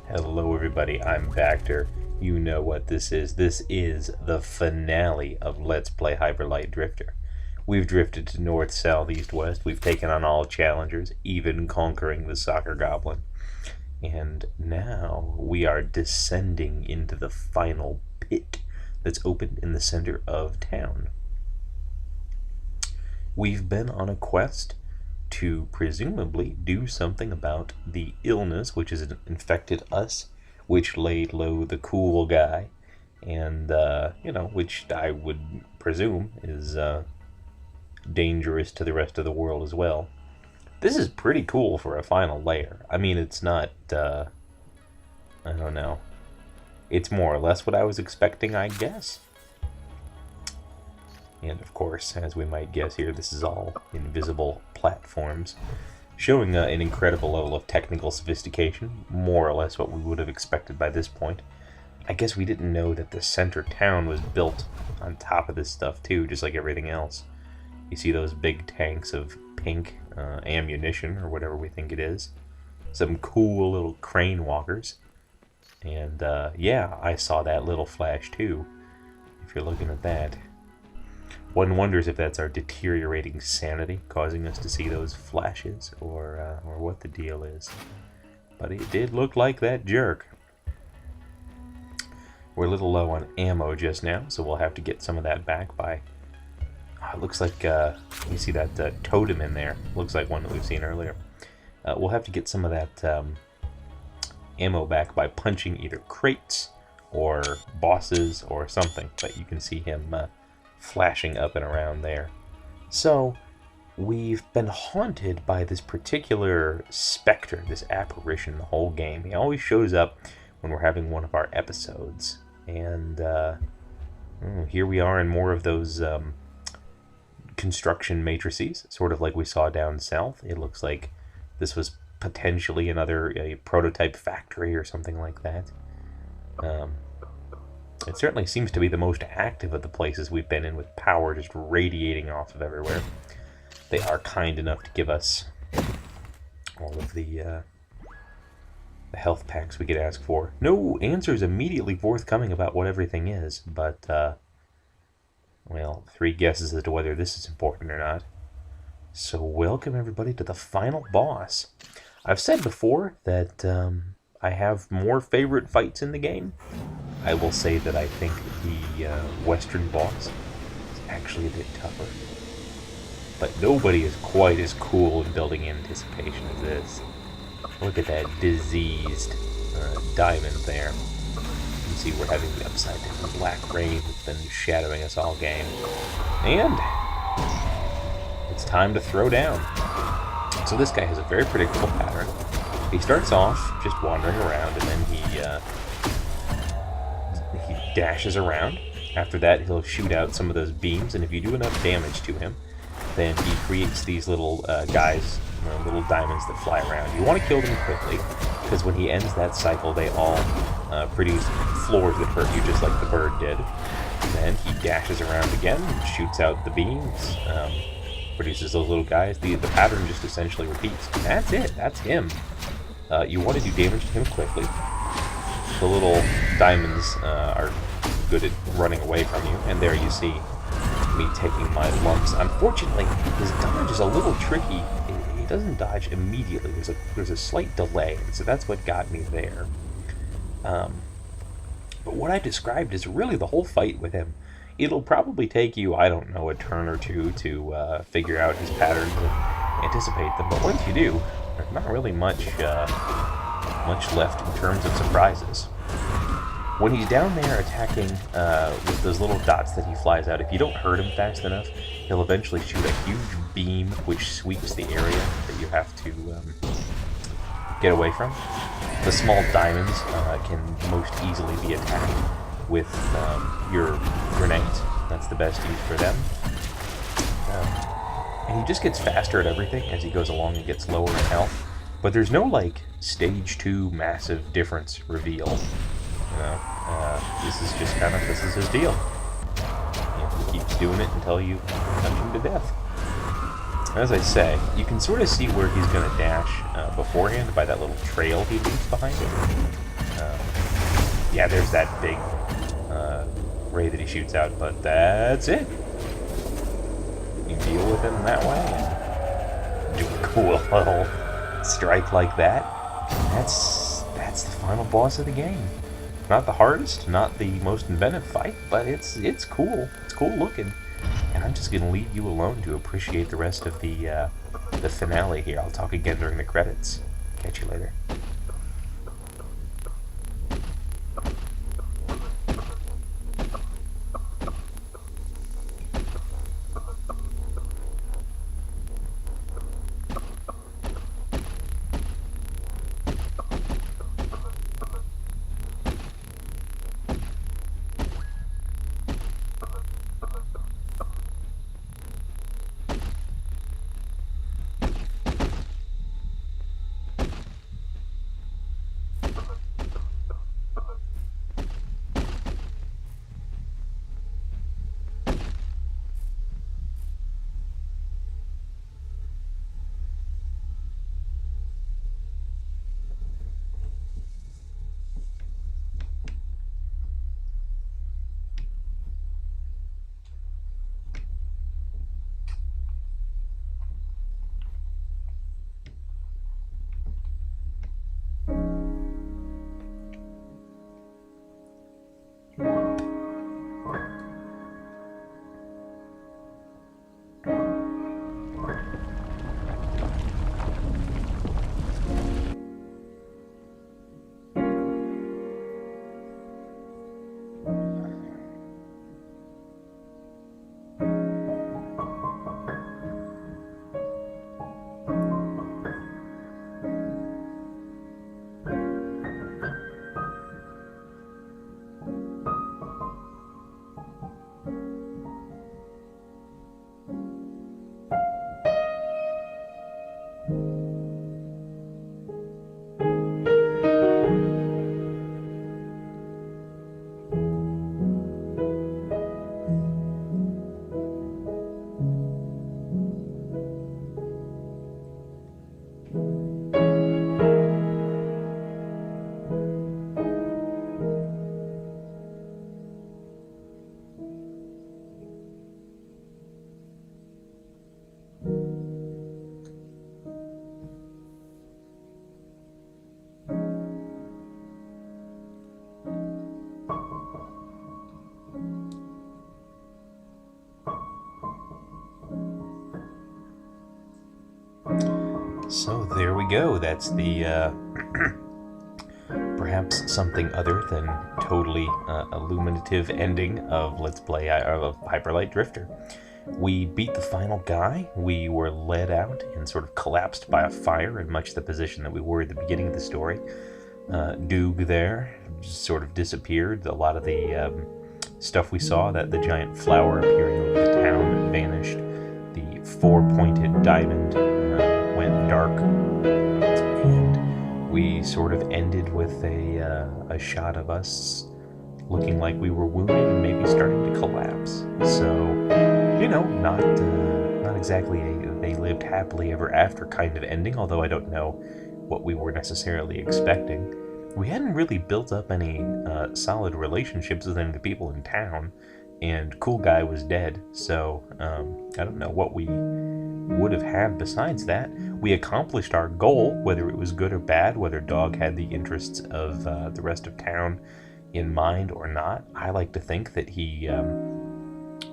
Hello everybody, I'm Bacter. You know what this is. This is the finale of Let's Play Hyper Light Drifter. We've drifted to north, south, east, west. We've taken on all challengers, even conquering the Soccer Goblin. And now we are descending into the final pit that's opened in the center of town. We've been on a quest to presumably do something about the illness which has infected us, which laid low the cool guy, and, which I would presume is dangerous to the rest of the world as well. This is pretty cool for a final layer. I mean, it's not, I don't know. It's more or less what I was expecting, I guess. And of course, as we might guess here, this is all invisible platforms, showing an incredible level of technical sophistication, more or less what we would have expected by this point. I guess we didn't know that the center town was built on top of this stuff too, just like everything else. You see those big tanks of pink ammunition, or whatever we think it is. Some cool little crane walkers. And yeah, I saw that little flash too, if you're looking at that. One wonders if that's our deteriorating sanity causing us to see those flashes, or what the deal is. But it did look like that jerk. We're a little low on ammo just now, so we'll have to get some of that back by... it looks like, you see that totem in there. Looks like one that we've seen earlier. We'll have to get some of that ammo back by punching either crates or bosses or something. But you can see him... flashing up and around there. So, we've been haunted by this particular specter, this apparition the whole game. He always shows up when we're having one of our episodes. And here we are in more of those construction matrices, sort of like we saw down south. It looks like this was potentially a prototype factory or something like that. It certainly seems to be the most active of the places we've been in, with power just radiating off of everywhere. They are kind enough to give us all of the health packs we could ask for. No answers immediately forthcoming about what everything is, but, well, 3 guesses as to whether this is important or not. So welcome everybody to the final boss. I've said before that I have more favorite fights in the game. I will say that I think the Western boss is actually a bit tougher. But nobody is quite as cool in building anticipation as this. Look at that diseased diamond there. You can see we're having the upside down black rain that's been shadowing us all game. And it's time to throw down. So this guy has a very predictable pattern. He starts off just wandering around, and then he dashes around. After that, he'll shoot out some of those beams, and if you do enough damage to him, then he creates these little guys, little diamonds that fly around. You want to kill them quickly, because when he ends that cycle, they all produce floors that hurt you, just like the bird did. And then he dashes around again, shoots out the beams, produces those little guys. The pattern just essentially repeats. And that's it. That's him. You want to do damage to him quickly. The little diamonds are good at running away from you, and there you see me taking my lumps. Unfortunately, his dodge is a little tricky. He doesn't dodge immediately. There's a slight delay, so that's what got me there. But what I described is really the whole fight with him. It'll probably take you, I don't know, a turn or two to figure out his patterns and anticipate them. But once you do, there's not really much left in terms of surprises. When he's down there attacking with those little dots that he flies out, if you don't hurt him fast enough, he'll eventually shoot a huge beam which sweeps the area that you have to get away from. The small diamonds can most easily be attacked with your grenades. That's the best use for them. And he just gets faster at everything as he goes along and gets lower in health. But there's no, like, stage 2 massive difference reveal. This is just kind of, this is his deal. He keeps doing it until you touch him to death. As I say, you can sort of see where he's going to dash beforehand by that little trail he leaves behind him. Yeah, there's that big ray that he shoots out, but that's it. You deal with him that way and do a cool little strike like that. That's the final boss of the game. Not the hardest, not the most inventive fight, but it's cool. It's cool looking. And I'm just gonna leave you alone to appreciate the rest of the finale here. I'll talk again during the credits. Catch you later. So there we go. That's the perhaps something other than totally illuminative ending of Let's Play of Hyper Light Drifter. We beat the final guy. We were led out and sort of collapsed by a fire in much the position that we were at the beginning of the story. Doog there just sort of disappeared. A lot of the stuff we saw, that the giant flower appearing over the town, vanished. The four-pointed diamond went dark, and we sort of ended with a shot of us looking like we were wounded and maybe starting to collapse. So, you know, not exactly a they lived happily ever after kind of ending, although I don't know what we were necessarily expecting. We hadn't really built up any solid relationships with any of the people in town, and Cool Guy was dead, so I don't know what we would have had besides that. We accomplished our goal, whether it was good or bad, whether Dog had the interests of the rest of town in mind or not. I like to think that he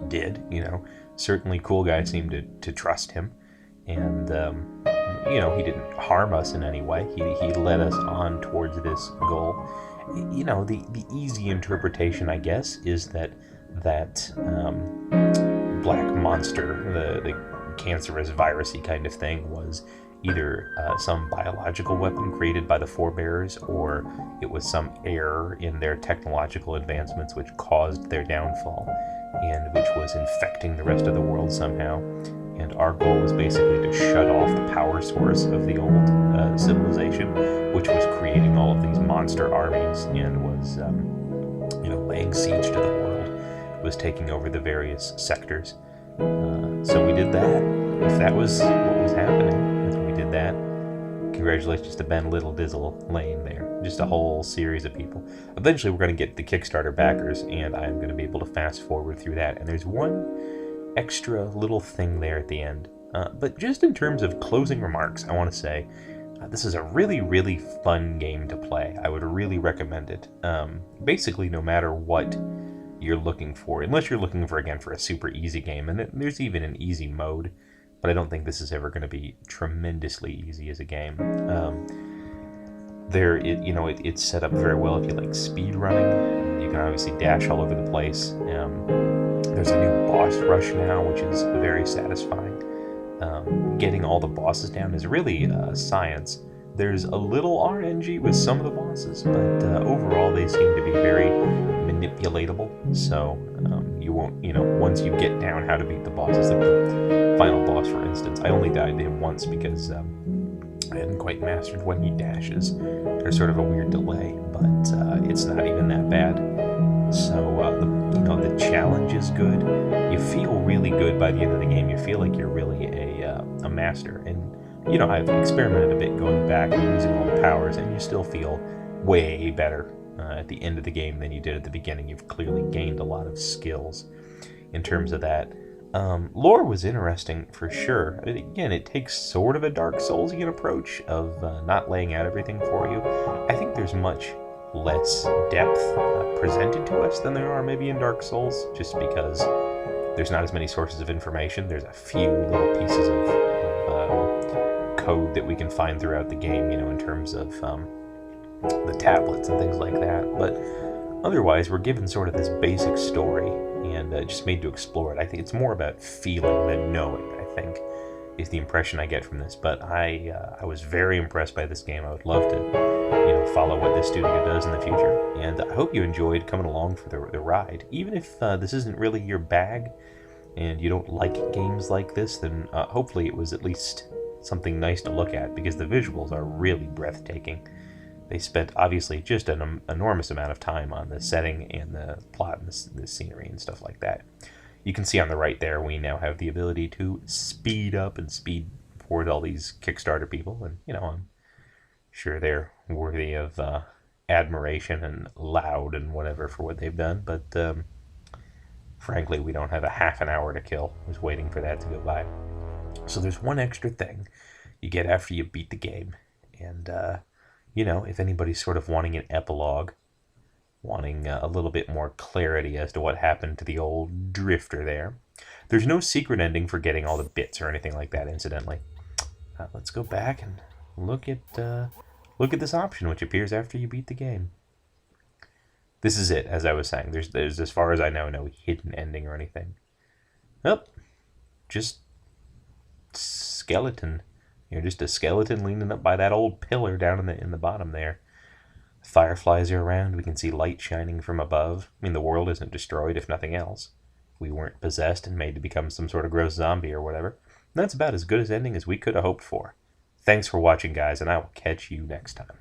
did, you know. Certainly Cool Guy seemed to trust him, and you know, he didn't harm us in any way. He led us on towards this goal. You know, the easy interpretation, I guess, is that black monster, the cancerous virusy kind of thing, was either some biological weapon created by the forebears, or it was some error in their technological advancements which caused their downfall, and which was infecting the rest of the world somehow. And our goal was basically to shut off the power source of the old civilization, which was creating all of these monster armies and was, you know, laying siege to the world. It was taking over the various sectors. So we did that. If that was what was happening, we did that. Congratulations to Ben Little Dizzle Lane there. Just a whole series of people. Eventually we're going to get the Kickstarter backers, and I'm going to be able to fast forward through that. And there's one extra little thing there at the end. But just in terms of closing remarks, I want to say this is a really, really fun game to play. I would really recommend it. Basically, no matter what you're looking for, unless you're looking for, again, for a super easy game, and there's even an easy mode, but I don't think this is ever going to be tremendously easy as a game. It's set up very well if you like speed running. You can obviously dash all over the place. There's a new boss rush now, which is very satisfying. Getting all the bosses down is really science. There's a little RNG with some of the bosses, but overall they seem to be very manipulatable. So you won't, once you get down how to beat the bosses, like the final boss, for instance, I only died to him once because I hadn't quite mastered when he dashes. There's sort of a weird delay, but it's not even that bad. So the challenge is good. You feel really good by the end of the game. You feel like you're really a master. And I've experimented a bit going back and using all the powers, and you still feel way better at the end of the game than you did at the beginning. You've clearly gained a lot of skills in terms of that. Lore was interesting for sure. Again, it takes sort of a Dark Soulsian approach of not laying out everything for you. I think there's much less depth presented to us than there are maybe in Dark Souls, just because there's not as many sources of information. There's a few little pieces of code that we can find throughout the game, in terms of the tablets and things like that. But otherwise, we're given sort of this basic story and just made to explore it. I think it's more about feeling than knowing, I think, is the impression I get from this. But I was very impressed by this game. I would love to follow what this studio does in the future. And I hope you enjoyed coming along for the ride. Even if this isn't really your bag and you don't like games like this, then hopefully it was at least something nice to look at, because the visuals are really breathtaking. They spent, obviously, just an enormous amount of time on the setting and the plot and the scenery and stuff like that. You can see on the right there, we now have the ability to speed up and speed forward all these Kickstarter people, and, I'm sure they're worthy of admiration and loud and whatever for what they've done, but frankly, we don't have a half an hour to kill. I was waiting for that to go by. So there's one extra thing you get after you beat the game, and if anybody's sort of wanting an epilogue, wanting a little bit more clarity as to what happened to the old drifter there's no secret ending for getting all the bits or anything like that, incidentally. Let's go back and look at this option, which appears after you beat the game. This is it, as I was saying. There's as far as I know, no hidden ending or anything. Nope. Just skeleton. Just a skeleton leaning up by that old pillar down in the bottom there. Fireflies are around. We can see light shining from above. The world isn't destroyed, if nothing else. We weren't possessed and made to become some sort of gross zombie or whatever. And that's about as good as ending as we could have hoped for. Thanks for watching, guys, and I will catch you next time.